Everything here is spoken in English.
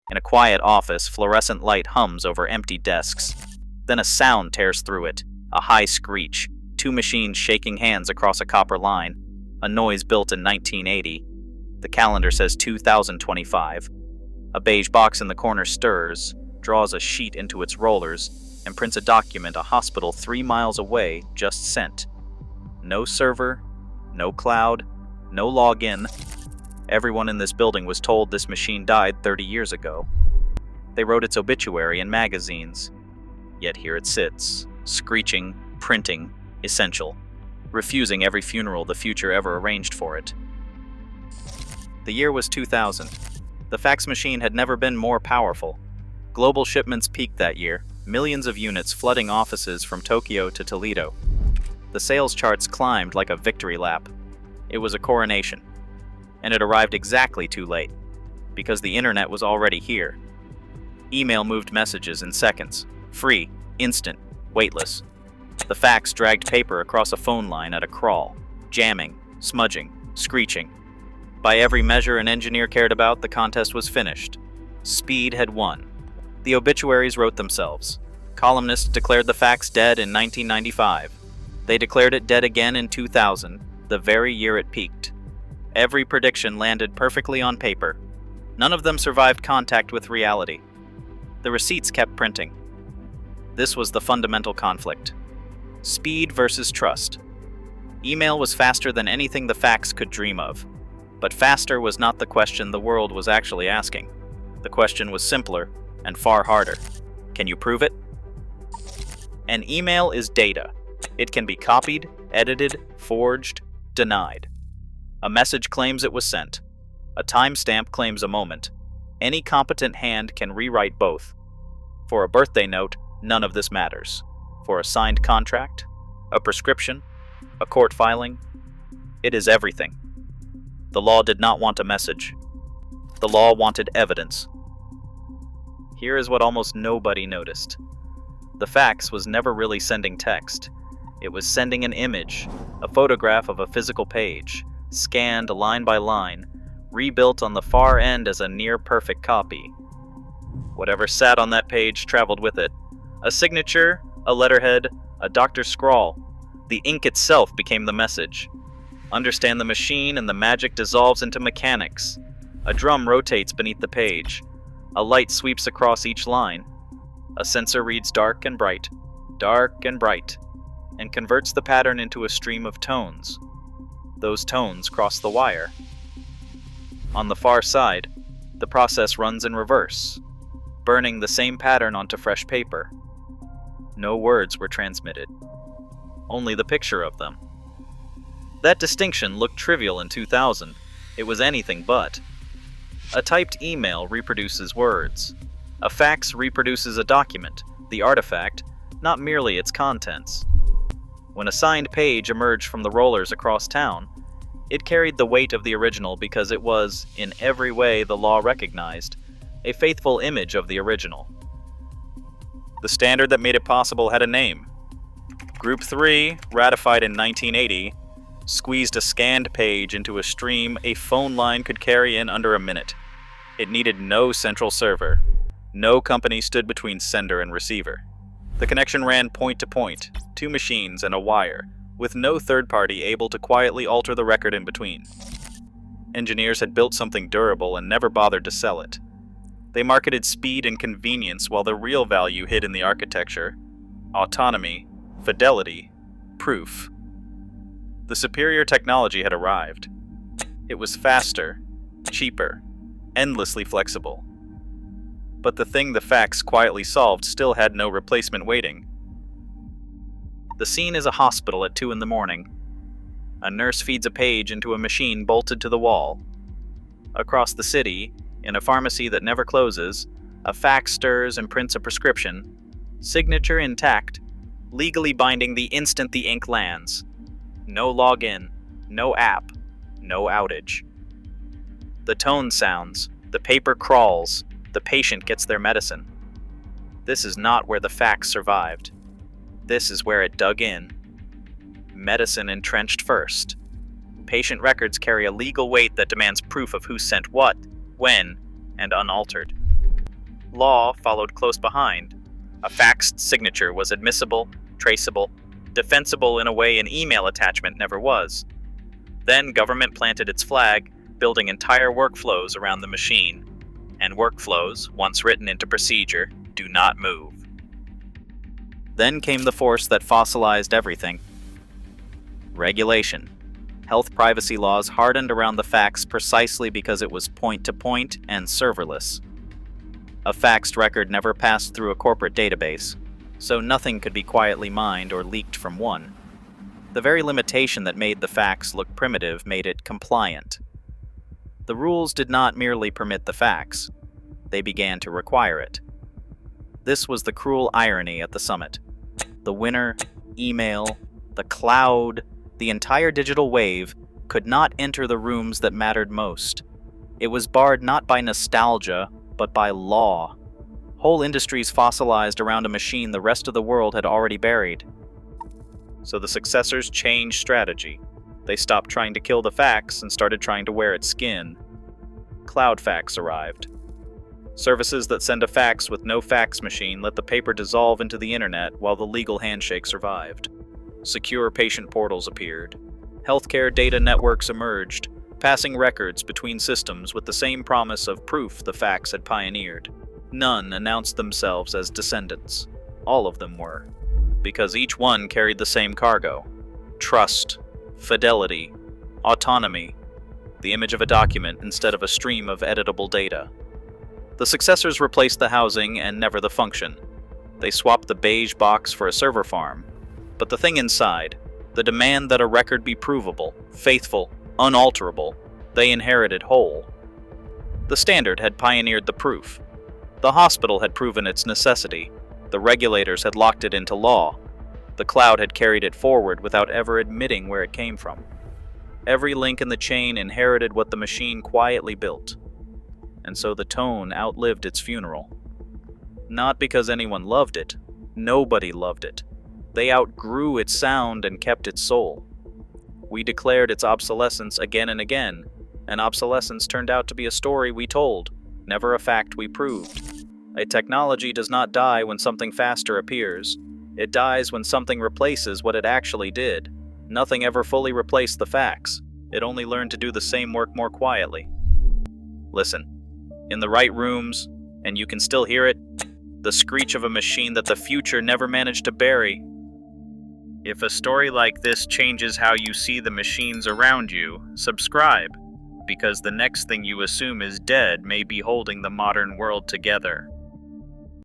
In a quiet office, fluorescent light hums over empty desks. Then a sound tears through it, a high screech, two machines shaking hands across a copper line, a noise built in 1980. The calendar says 2025. A beige box in the corner stirs, draws a sheet into its rollers, and prints a document a hospital 3 miles away just sent. No server, no cloud, no login. Everyone in this building was told this machine died 30 years ago. They wrote its obituary in magazines. Yet here it sits, screeching, printing, essential, refusing every funeral the future ever arranged for it. The year was 2000. The fax machine had never been more powerful. Global shipments peaked that year, millions of units flooding offices from Tokyo to Toledo. The sales charts climbed like a victory lap. It was a coronation. And it arrived exactly too late, because the internet was already here. Email moved messages in seconds, free, instant, weightless. The fax dragged paper across a phone line at a crawl, jamming, smudging, screeching. By every measure an engineer cared about, the contest was finished. Speed had won. The obituaries wrote themselves. Columnists declared the fax dead in 1995. They declared it dead again in 2000, the very year it peaked. Every prediction landed perfectly on paper. None of them survived contact with reality. The receipts kept printing. This was the fundamental conflict. Speed versus trust. Email was faster than anything the fax could dream of. But faster was not the question the world was actually asking. The question was simpler and far harder. Can you prove it? An email is data. It can be copied, edited, forged, denied. A message claims it was sent. A timestamp claims a moment. Any competent hand can rewrite both. For a birthday note, none of this matters. For a signed contract, a prescription, a court filing, it is everything. The law did not want a message. The law wanted evidence. Here is what almost nobody noticed. The fax was never really sending text. It was sending an image, a photograph of a physical page, scanned line by line, rebuilt on the far end as a near-perfect copy. Whatever sat on that page traveled with it. A signature, a letterhead, a doctor's scrawl. The ink itself became the message. Understand the machine and the magic dissolves into mechanics. A drum rotates beneath the page. A light sweeps across each line. A sensor reads dark and bright, and converts the pattern into a stream of tones. Those tones cross the wire. On the far side, the process runs in reverse, burning the same pattern onto fresh paper. No words were transmitted, only the picture of them. That distinction looked trivial in 2000. It was anything but. A typed email reproduces words. A fax reproduces a document, the artifact, not merely its contents. When a signed page emerged from the rollers across town, it carried the weight of the original because it was, in every way the law recognized, a faithful image of the original. The standard that made it possible had a name. Group 3, ratified in 1980, squeezed a scanned page into a stream a phone line could carry in under a minute. It needed no central server. No company stood between sender and receiver. The connection ran point to point, two machines and a wire, with no third party able to quietly alter the record in between. Engineers had built something durable and never bothered to sell it. They marketed speed and convenience while the real value hid in the architecture, autonomy, fidelity, proof. The superior technology had arrived. It was faster, cheaper, endlessly flexible. But the thing the fax quietly solved still had no replacement waiting. The scene is a hospital at 2 a.m. A nurse feeds a page into a machine bolted to the wall. Across the city, in a pharmacy that never closes, a fax stirs and prints a prescription, signature intact, legally binding the instant the ink lands. No login, no app, no outage. The tone sounds, the paper crawls, the patient gets their medicine. This is not where the fax survived. This is where it dug in. Medicine entrenched first. Patient records carry a legal weight that demands proof of who sent what, when, and unaltered. Law followed close behind. A faxed signature was admissible, traceable, defensible in a way an email attachment never was. Then government planted its flag, building entire workflows around the machine. And workflows, once written into procedure, do not move. Then came the force that fossilized everything. Regulation. Health privacy laws hardened around the fax precisely because it was point-to-point and serverless. A faxed record never passed through a corporate database, so nothing could be quietly mined or leaked from one. The very limitation that made the fax look primitive made it compliant. The rules did not merely permit the fax, they began to require it. This was the cruel irony at the summit. The winner, email, the cloud, the entire digital wave could not enter the rooms that mattered most. It was barred not by nostalgia, but by law. Whole industries fossilized around a machine the rest of the world had already buried. So the successors changed strategy. They stopped trying to kill the fax and started trying to wear its skin. Cloud fax arrived. Services that send a fax with no fax machine let the paper dissolve into the internet while the legal handshake survived. Secure patient portals appeared. Healthcare data networks emerged, passing records between systems with the same promise of proof the fax had pioneered. None announced themselves as descendants. All of them were, because each one carried the same cargo: trust, fidelity, autonomy, the image of a document instead of a stream of editable data. The successors replaced the housing and never the function. They swapped the beige box for a server farm. But the thing inside, the demand that a record be provable, faithful, unalterable, they inherited whole. The Standard had pioneered the proof. The hospital had proven its necessity. The regulators had locked it into law. The cloud had carried it forward without ever admitting where it came from. Every link in the chain inherited what the machine quietly built. And so the tone outlived its funeral. Not because anyone loved it. Nobody loved it. They outgrew its sound and kept its soul. We declared its obsolescence again and again, and obsolescence turned out to be a story we told, never a fact we proved. A technology does not die when something faster appears. It dies when something replaces what it actually did. Nothing ever fully replaced the fax. It only learned to do the same work more quietly. Listen, in the right rooms, and you can still hear it, the screech of a machine that the future never managed to bury. If a story like this changes how you see the machines around you, subscribe, because the next thing you assume is dead may be holding the modern world together.